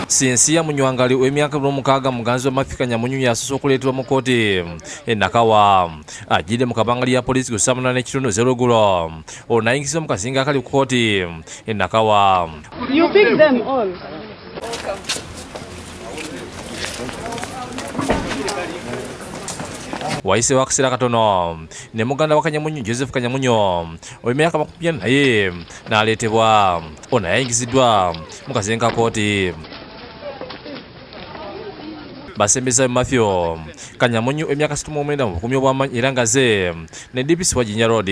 Sinsiya Munywangali w'emyaka 16 muganzi w'amafi Kanyamunyu yasoose okuleetebwa mu kkooti Nakawa ajjidde mu kabanga lya poliisi ku 8:30 eggulo olwo n'ayingizibwa mu kazinga akali ku kkooti Nakawa. You pick them all. Wayiseewo akaseera katono ne muganda wa Kanyamunyu Joseph Kanyamunyu ow'emyaka 40 naye n'aleetebwa ono yayingiziddwa mu kazinga ka kkooti. Basembeza Matthew Kanyamunyu emyaka 69 mu bukuumi obw'amaanyi era ngaze ne DPC wa Jinja Road.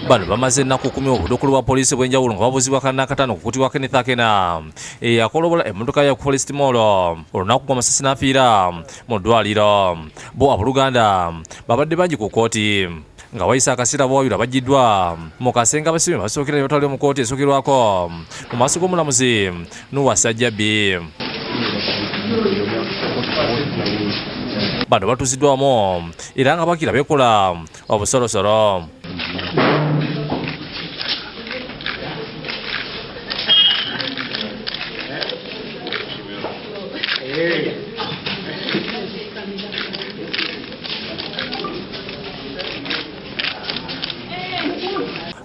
Bano bamaze ennaku 10 obuduukulu bwa poliisi bw'enjawulo nga babuuzibwa Kanakatano kukutibwa Kenneth Akena eyakolobola emmotoka ya Police Timoro olunaku gw'amasasi n'afiira mu ddwaliro. Bo abooluganda babadde bangi ku kkooti nga wayisa akaseera bwawayula bajjiddwa mu kasenga abasibe basookera ne batwalibwa mu kkooti esookerwako mu maaso g'omulamuzi Nuwa Sajjabi. Bano batuuziddwamu era nga bakira beekola obusolosolo.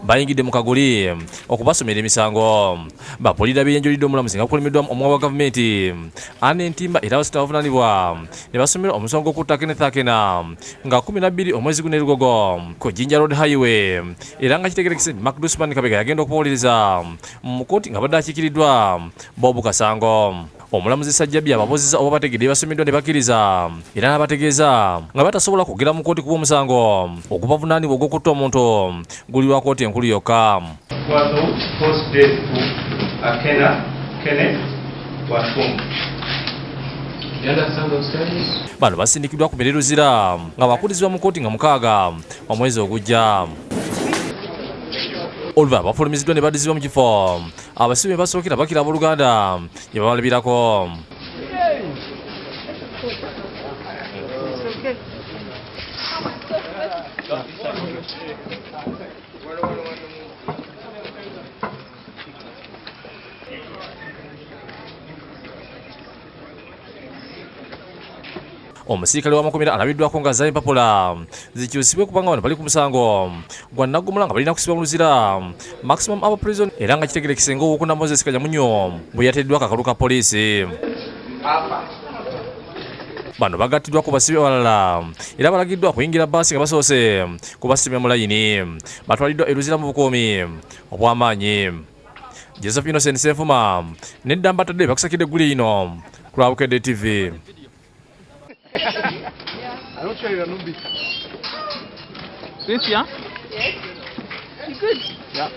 Bayingidde mu kaguli okubasomera emisango. Bapoliida b'enjulidde omulamuzi nga kukolemeddwa omukulu wa gavumenti Anne Ntimba era abasita bavunaanibwa ne basomera omusango gw'okutta Kenneth Akena nga 12 omwezi guno Lugogo ku Jinja Road Highway era nga kitegerekese Mark Dusman Kabega yagenda okubawolereza mu kkooti nga badde akiikiriddwa Bob Kasango. Omulamuzi Sajjabi ababuuzizza oba bategedde basomeddwa ne bakkiriza era n'abategeeza nga batasobola kugera mu kkooti kuba omusango ogubavunaanibwa ogw'okutta omuntu guli lwa kkooti enkulu yokka. Bano basindikiddwa ku mireruzira nga bakulirizibwa mu kkooti nga 6 omwezi ogujja. Oluva bafulumiziddwa ne baddizibwa mu kifo abasibe basookera bakira abooluganda ye babalabirako. Omusirikale w'amakomera alabiddwako nga azza empapula zikyusibwe kubanga bano bali ku musango gwa Nnaggumula nga balina kusibwa mu luzira maximum upper prison era nga kitegerekese ng'owokuna Moses Kanyamunyu bwe yateeddwa akakalu ka poliisi. Bano bagattiddwa ku basibe abalala era balagiddwa kuyingira bbaasi nga basoose kubasimbira mu layini. Batwaliddwa eruzira mu bukuumi obw'amaanyi. Joseph Innocent Senfuma nedda mbatadde bakusakidde egguli lino ku Lwabukedde TV. I don't show you a numbi. Yes. You good? Yeah.